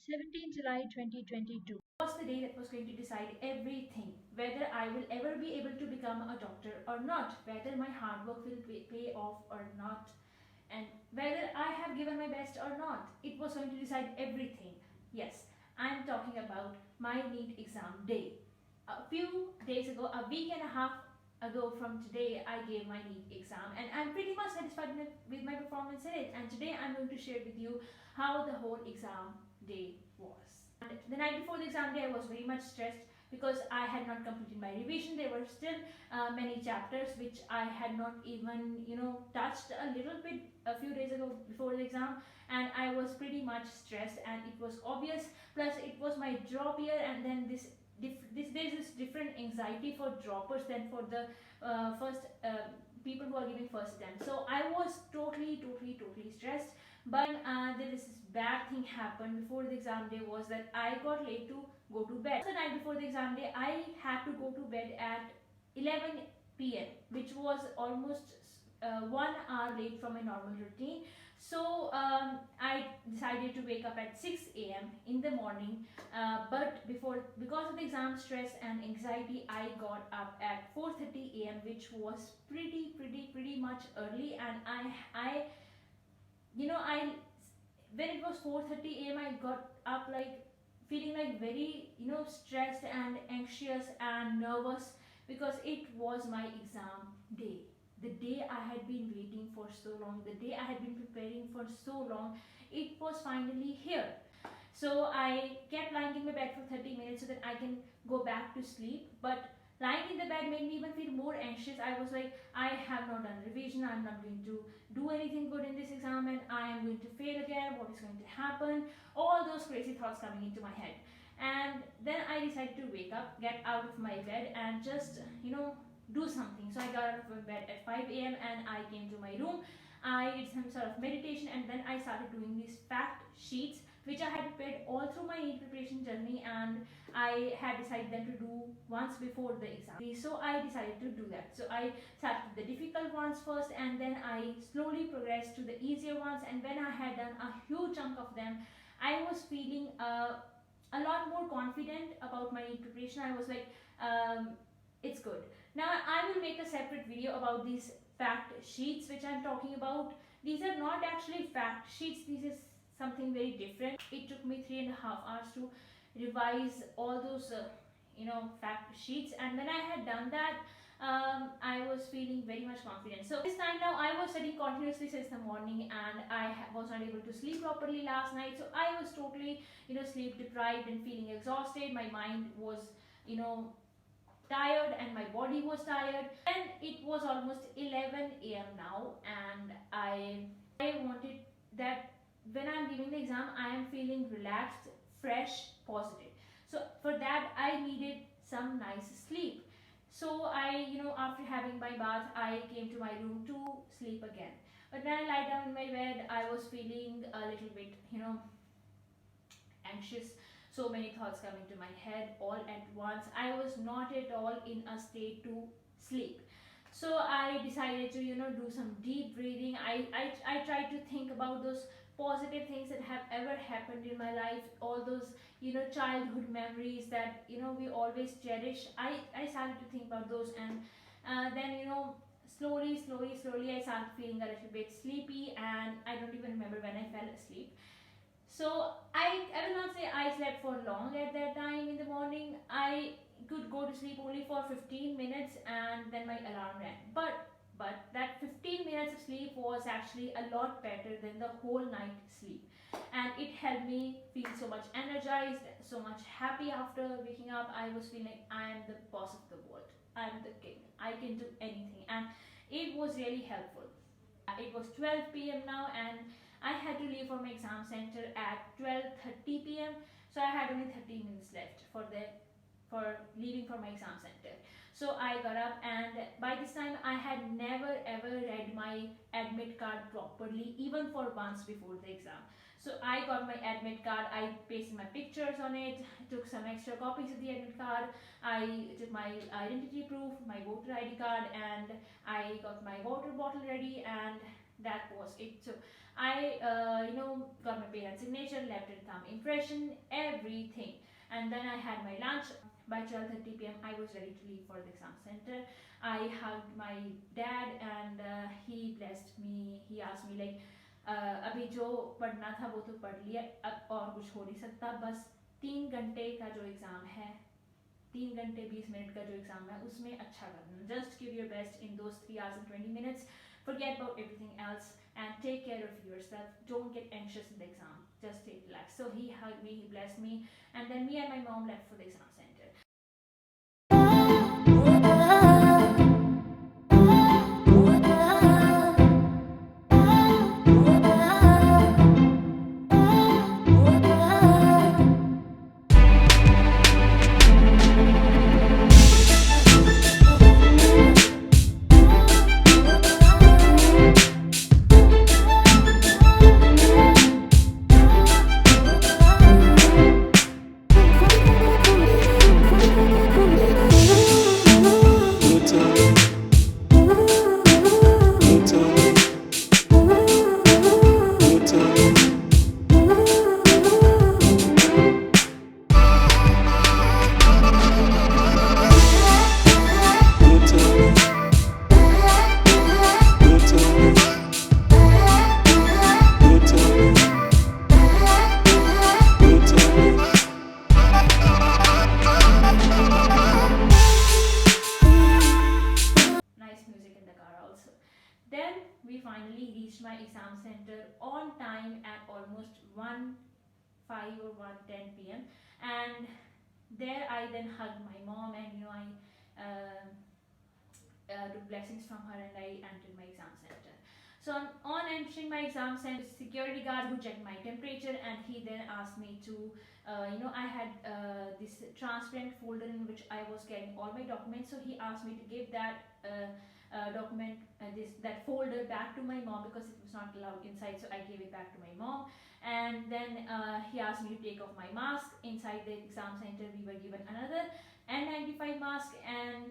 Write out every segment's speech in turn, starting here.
17 July 2022 was the day that was going to decide everything, whether I will ever be able to become a doctor or not, whether my hard work will pay off or not, and whether I have given my best or not. It was going to decide everything. Yes, I'm talking about my NEET exam day. A few days ago, a week and a half ago from today, I gave my NEET exam and I'm pretty much satisfied with my performance in it. And today I'm going to share with you how the whole exam day was. And the night before the exam day, I was very much stressed because I had not completed my revision. There were still many chapters which I had not even, touched a little bit a few days ago before the exam, and I was pretty much stressed, and it was obvious. Plus, it was my drop year, and then there's this different anxiety for droppers than for the first people who are giving first attempt. So I was totally stressed. But this bad thing happened before the exam day was that I got late to go to bed. The night before the exam day, I had to go to bed at 11 p.m., which was almost 1 hour late from my normal routine. So I decided to wake up at 6 a.m. in the morning. But because of the exam stress and anxiety, I got up at 4:30 a.m., which was pretty much early. And I I when it was 4:30 a.m., I got up like feeling like very stressed and anxious and nervous because it was my exam day, the day I had been waiting for so long, the day I had been preparing for so long. It was finally here. So I kept lying in my bed for 30 minutes so that I can go back to sleep. But lying in the bed made me even feel more anxious. I was like, I have not done revision, I'm not going to do anything good in this exam, and I am going to fail again. What is going to happen? All those crazy thoughts coming into my head. And then I decided to wake up, get out of my bed, and just, do something. So I got out of my bed at 5 a.m. and I came to my room. I did some sort of meditation, and then I started doing these fact sheets which I had prepared all through my NEET preparation journey, and I had decided them to do once before the exam. So I decided to do that. So I started with the difficult ones first, and then I slowly progressed to the easier ones. And when I had done a huge chunk of them, I was feeling a lot more confident about my NEET preparation. I was like, it's good. Now I will make a separate video about these fact sheets which I'm talking about. These are not actually fact sheets. This is something very different. It took me 3.5 hours to revise all those fact sheets, and when I had done that, I was feeling very much confident. So this time now I was studying continuously since the morning, and I was not able to sleep properly last night. So I was totally sleep deprived and feeling exhausted. My mind was tired and my body was tired, and it was almost 11 a.m. now, and I wanted that when I'm giving the exam, I am feeling relaxed, fresh, positive. So for that, I needed some nice sleep. So after having my bath, I came to my room to sleep again. But when I lie down in my bed, I was feeling a little bit, anxious. So many thoughts coming to my head all at once. I was not at all in a state to sleep. So I decided to do some deep breathing. I tried to think about those positive things that have ever happened in my life, all those childhood memories that we always cherish. I started to think about those, and then slowly I started feeling a little bit sleepy, and I don't even remember when I fell asleep. So I will not say I slept for long at that time in the morning. I could go to sleep only for 15 minutes, and then my alarm rang. But that 15 minutes of sleep was actually a lot better than the whole night sleep, and it helped me feel so much energized, so much happy after waking up. I was feeling I am the boss of the world. I am the king. I can do anything, and it was really helpful. It was 12 p.m. now, and I had to leave for my exam center at 12:30 p.m. So I had only 30 minutes left for leaving for my exam center. So I got up, and by this time I had never ever read my admit card properly, even for once before the exam. So I got my admit card, I pasted my pictures on it, took some extra copies of the admit card, I took my identity proof, my voter ID card, and I got my water bottle ready, and that was it. So I got my parents signature, left a thumb impression, everything, and then I had my lunch. By 12:30 p.m. I was ready to leave for the exam center. I hugged my dad and he blessed me. He asked me like अभी जो पढ़ना था वो तो पढ़ लिया, अब और कुछ हो नहीं सकता, बस 3 घंटे का जो एग्ज़ाम है, 3 घंटे 20 मिनट का जो एग्ज़ाम है उसमें अच्छा करना, just give your best in those 3 hours and 20 minutes, forget about everything else and take care of yourself, don't get anxious in the exam, just stay relaxed. So he hugged me, he blessed me, and then me and my mom left for the exam center. Nice music in the car also. Then we finally reached my exam center on time at almost 1:05 or 1:10 p.m. And there I then hugged my mom, and I took blessings from her, and I entered my exam center. So on entering my exam center, security guard who checked my temperature, and he then asked me to, I had this transparent folder in which I was carrying all my documents. So he asked me to give that document, that folder back to my mom because it was not allowed inside. So I gave it back to my mom, and then he asked me to take off my mask. Inside the exam center, we were given another N95 mask, and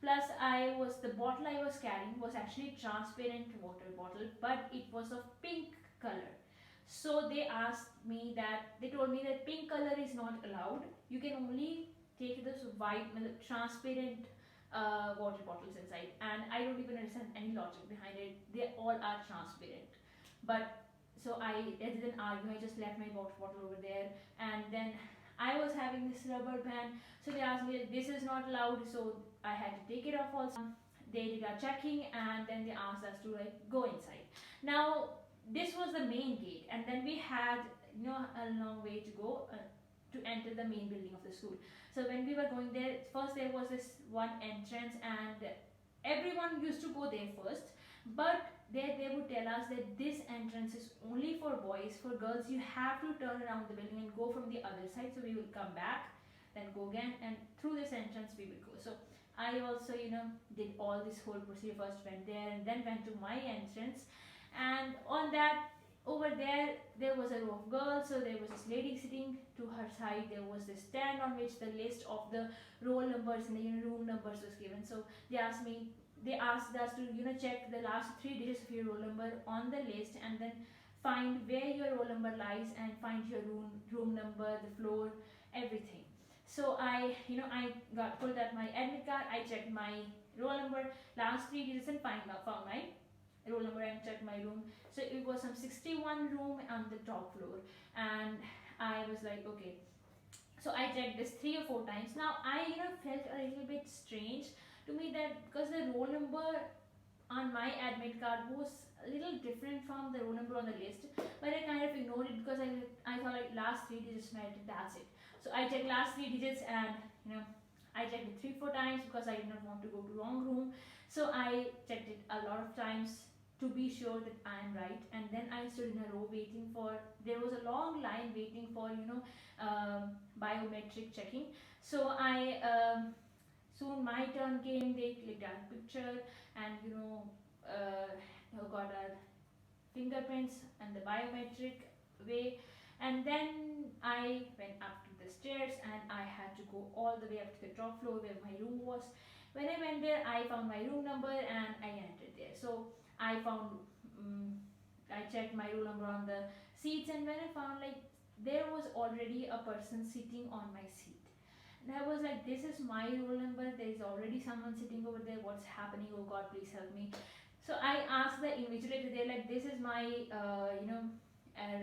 plus the bottle I was carrying was actually transparent water bottle, but it was of pink color. So they told me that pink color is not allowed. You can only take this white, transparent water bottles inside. And I don't even understand any logic behind it. They all are transparent. But so I didn't argue. I just left my water bottle over there, and then I was having this rubber band. So they asked me this is not allowed. So I had to take it off also. They did our checking, and then they asked us to like go inside. Now this was the main gate, and then we had a long way to go to enter the main building of the school. So when we were going there, first there was this one entrance, and everyone used to go there first. But they would tell us that this entrance is only for boys. For girls, you have to turn around the building and go from the other side. So we will come back, then go again, and through this entrance we will go. So I also, did all this whole procedure. First went there and then went to my entrance, and on that over there was a row of girls. So there was this lady sitting to her side. There was this stand on which the list of the roll numbers and the room numbers was given. So they asked us to check the last 3 digits of your roll number on the list, and then find where your roll number lies, and find your room number, the floor, everything. So I got pulled out my admit card. I checked my roll number, last 3 digits, and found my roll number, and checked my room. So it was some 61 room on the top floor, and I was like, okay. So I checked this 3 or 4 times. Now I felt a little bit strange to me, that because the roll number on my admit card was a little different from the roll number on the list, but I kind of ignored it because I thought like last 3 digits mattered, that's it. So I checked last 3 digits, and I checked it 3 4 times because I did not want to go to wrong room. So I checked it a lot of times to be sure that I am right, and then I stood in a row waiting for. There was a long line waiting for biometric checking. So I soon my turn came. They clicked our picture, and got our fingerprints and the biometric way, and then I went up to the stairs, and I had to go all the way up to the top floor where my room was. When I went there, I found my room number, and I entered there. So I found I checked my roll number on the seats, and when I found like there was already a person sitting on my seat. And I was like, this is my roll number, there is already someone sitting over there, what's happening? Oh God, please help me. So I asked the invigilator, they're like, this is my,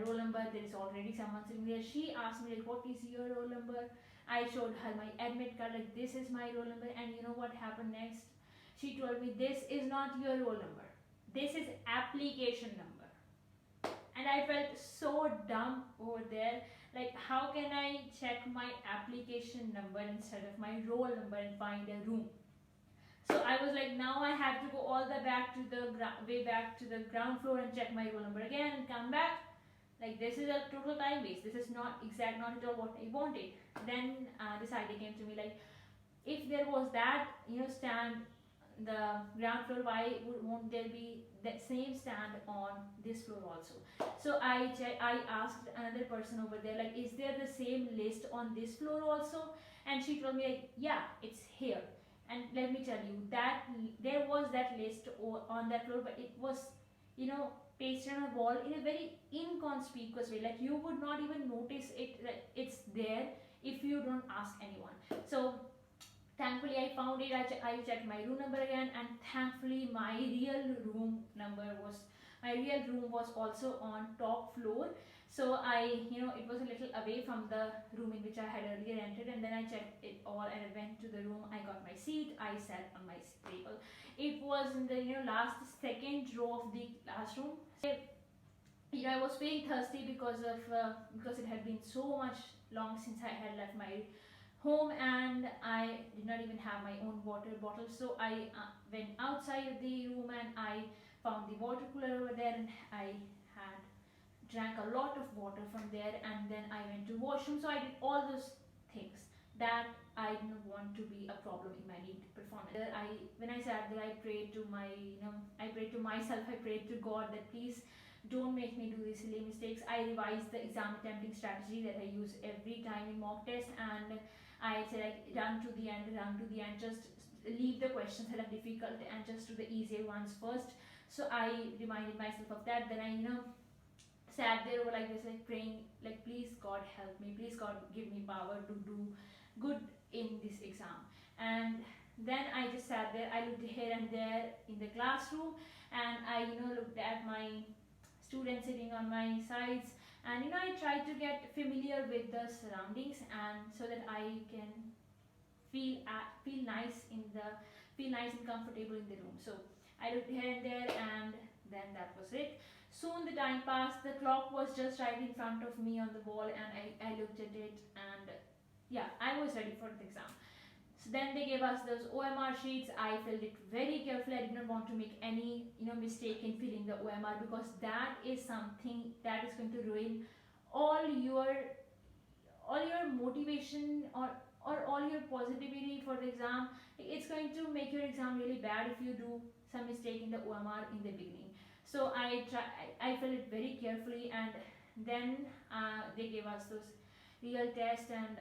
roll number, there is already someone sitting there. She asked me, like, what is your roll number? I showed her my admit card, like, this is my roll number, and you know what happened next? She told me, this is not your roll number, this is application number. And I felt so dumb over there. Like, how can I check my application number instead of my roll number and find a room? So I was like, now I have to go all the back to the way back to the ground floor and check my roll number again and come back. Like, this is a total time waste. This is not not at all what I wanted. Then this idea came to me, like, if there was that stand the ground floor, why won't there be that same stand on this floor also? So I asked another person over there, like, is there the same list on this floor also? And she told me, like, yeah, it's here. And let me tell you that there was that list on that floor, but it was pasted on a wall in a very inconspicuous way. Like, you would not even notice it that it's there if you don't ask anyone. So thankfully I found it. I checked my room number again, and thankfully my real room was also on top floor. So it was a little away from the room in which I had earlier entered, and then I checked it all and I went to the room. I got my seat, I sat on my table. It was in the last second row of the classroom. I was feeling thirsty because it had been so much long since I had left my home, and I did not even have my own water bottle. So I went outside of the room and I found the water cooler over there, and I had drank a lot of water from there, and then I went to washroom. So I did all those things that I didn't want to be a problem in my NEET performance. When I sat there, I prayed to I prayed to myself, I prayed to God that please don't make me do these silly mistakes. I revised the exam attempting strategy that I use every time in mock test, and I said, like, run to the end, just leave the questions that are difficult and just do the easier ones first. So I reminded myself of that. Then I sat there over like this, like praying, like, please God help me, please God give me power to do good in this exam. And then I just sat there, I looked here and there in the classroom, and I looked at my students sitting on my sides, and I tried to get familiar with the surroundings, and so that I can feel nice and comfortable in the room. So I looked here and there, and then that was it. Soon the time passed, the clock was just right in front of me on the wall, and I looked at it, and yeah, I was ready for the exam. So then they gave us those OMR sheets. I filled it very carefully. I did not want to make any mistake in filling the OMR, because that is something that is going to ruin all your motivation or all your positivity for the exam. It's going to make your exam really bad if you do some mistake in the OMR in the beginning. So I filled it very carefully, and then they gave us those real tests, and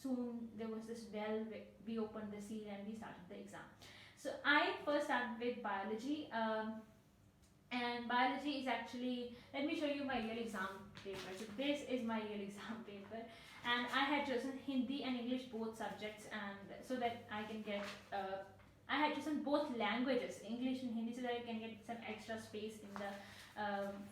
soon there was this bell. We opened the seal and we started the exam. So I first started with biology, and biology is actually, let me show you my real exam paper. So this is my real exam paper, and I had chosen Hindi and English both subjects, and so that I can get I had chosen both languages, English and Hindi, so that I can get some extra space in the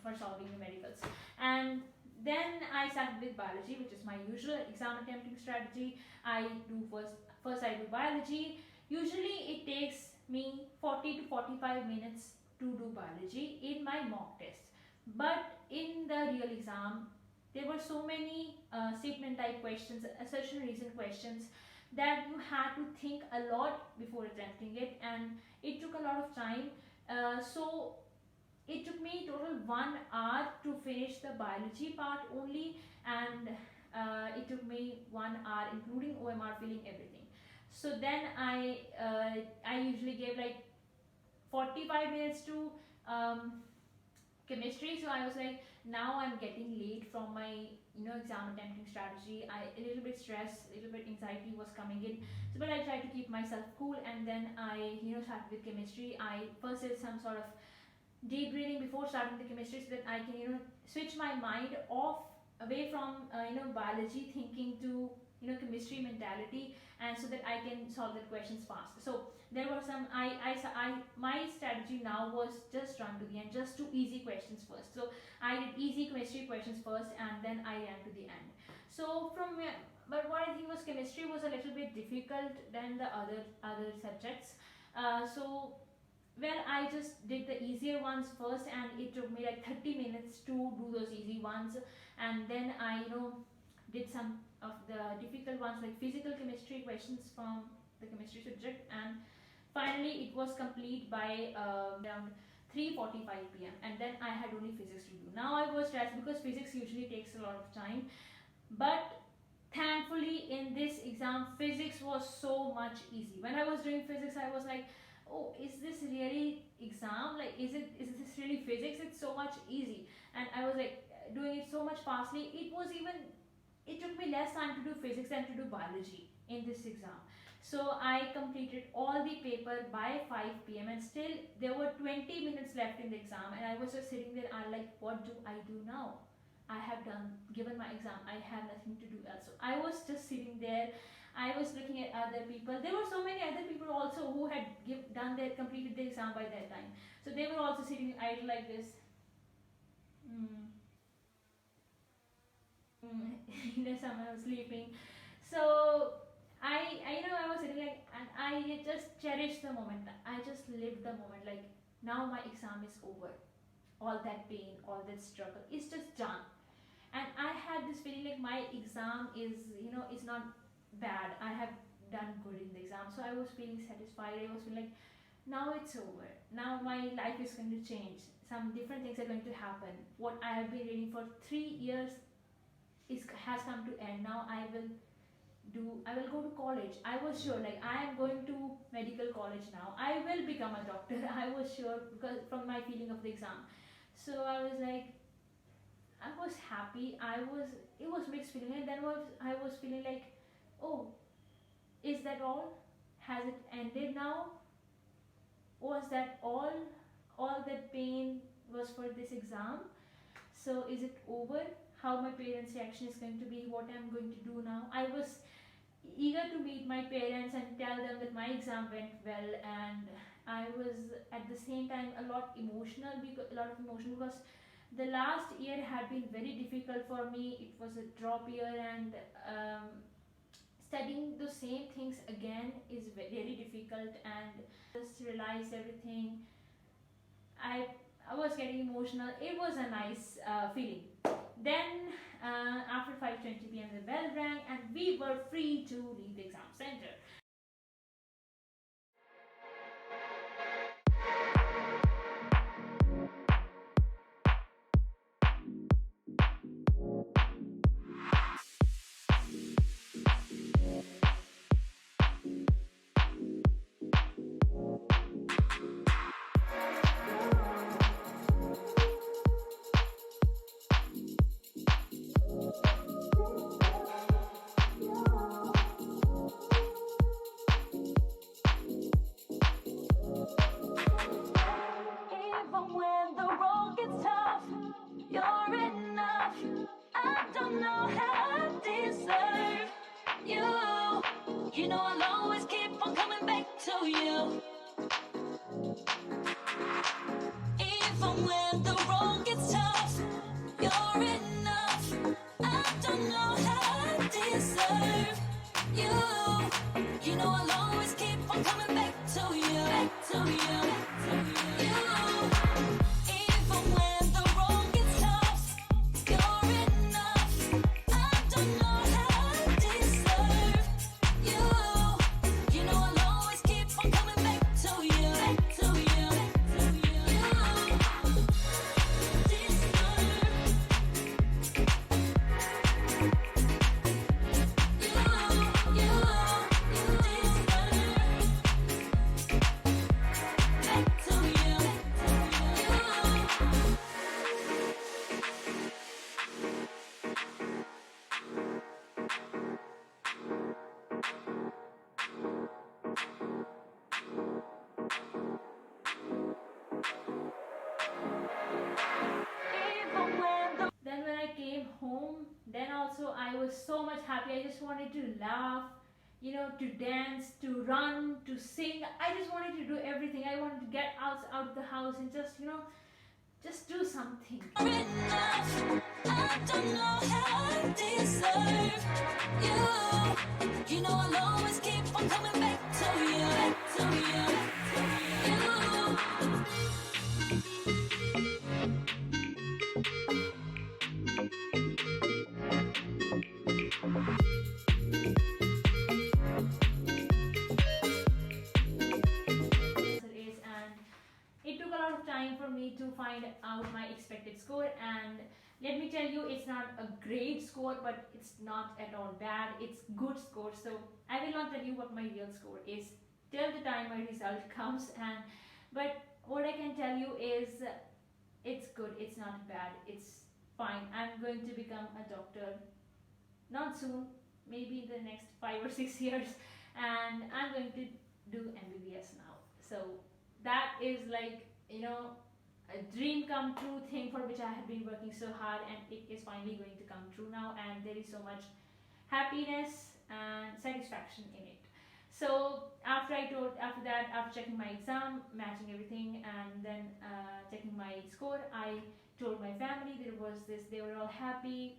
for solving numericals. And then I started with biology, which is my usual exam attempting strategy. I do first I do biology. Usually it takes me 40 to 45 minutes to do biology in my mock tests. But in the real exam, there were so many statement type questions, assertion reason questions, that you had to think a lot before attempting it, and it took a lot of time. So it took me total 1 hour to finish the biology part only, and it took me 1 hour including OMR, filling everything. So then I usually gave like 45 minutes to chemistry. So I was like, now I'm getting late from my exam attempting strategy. A little bit stress, a little bit anxiety was coming in. So but I tried to keep myself cool, and then I started with chemistry. I first did some sort of deep breathing before starting the chemistry, so that I can, switch my mind off away from biology thinking to chemistry mentality, and so that I can solve the questions fast. So there were some, my strategy now was just run to the end, just do easy questions first. So I did easy chemistry questions first, and then I ran to the end. So but what I think was chemistry was a little bit difficult than the other subjects. So well, I just did the easier ones first, and it took me like 30 minutes to do those easy ones, and then I did some of the difficult ones like physical chemistry questions from the chemistry subject, and finally it was complete by around 3:45 p.m. and then I had only physics to do. Now I was stressed because physics usually takes a lot of time, but thankfully in this exam physics was so much easy. When I was doing physics I was like, oh, is this really exam, like is this really physics? It's so much easy, and I was like doing it so much fastly. It took me less time to do physics than to do biology in this exam. So I completed all the paper by 5 p.m. and still there were 20 minutes left in the exam, and I was just sitting there. I like, what do I do now? I have given my exam. I have nothing to do else. So I was just sitting there. I was looking at other people. There were so many other people also who had completed the exam by that time. So they were also sitting idle like this. Mm. Someone was sleeping. So I was sitting like, and I just cherished the moment. I just lived the moment. Like, now my exam is over. All that pain, all that struggle is just done. And I had this feeling like my exam is not bad. I have done good in the exam. So I was feeling satisfied. I was feeling like, now it's over. Now my life is going to change. Some different things are going to happen. What I have been reading for 3 years has come to end. Now I will go to college. I was sure, like, I am going to medical college now. I will become a doctor. I was sure because from my feeling of the exam. So I was like, I was happy. It was mixed feeling, and then I was feeling like, oh, is that all? Has it ended now? Was that all? All that pain was for this exam? So is it over? How my parents' reaction is going to be? What I'm going to do now? I was eager to meet my parents and tell them that my exam went well, and I was at the same time a lot of emotional because the last year had been very difficult for me. It was a drop year, and studying the same things again is very difficult, and just realized everything. I was getting emotional. It was a nice feeling. Then after 5:20 p.m. the bell rang and we were free to leave the exam center. Even when the road gets tough, you're enough. I don't know how I deserve you. You know I'll always keep on coming back to you. Even when the road gets tough, you're enough. I don't know how I deserve you. You know I'll always keep on coming back to you. Back to you. also I was so much happy. I just wanted to laugh, to dance, to run, to sing. I just wanted to do everything. I wanted to get out of the house and just do something. Enough. I don't know how I deserve you. You know I'll always keep on coming back to you, back to you, back to you. Is, and it took a lot of time for me to find out my expected score, and let me tell you, it's not a great score, but it's not at all bad. It's good score. So I will not tell you what my real score is till the time my result comes, and but what I can tell you is it's good, it's not bad, it's fine. I'm going to become a doctor, not soon, maybe in the next 5 or 6 years, and I'm going to do MBBS now. So that is like, a dream come true thing for which I have been working so hard, and it is finally going to come true now, and there is so much happiness and satisfaction in it. So after that, after checking my exam, matching everything, and then checking my score, I told my family. They were all happy,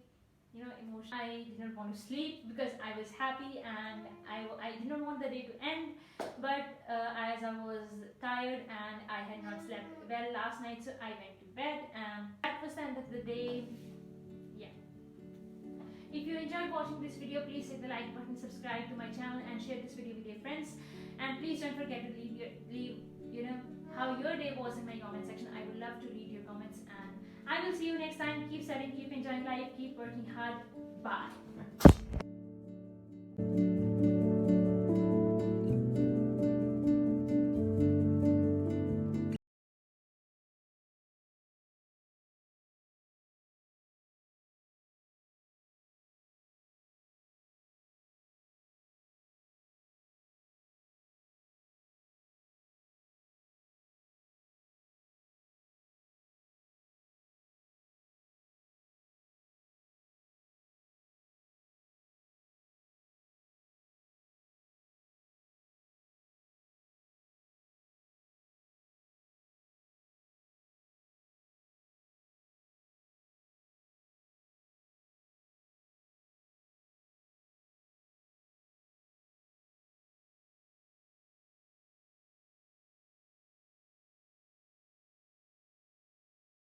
emotion. I did not want to sleep because I was happy, and I did not want the day to end. But as I was tired and I had not slept well last night, so I went to bed, and that was the end of the day. Yeah. If you enjoyed watching this video, please hit the like button, subscribe to my channel, and share this video with your friends. And please don't forget to leave how your day was in my comment section. I would love to read your comments, and I will see you next time. Keep studying, keep enjoying life, keep working hard.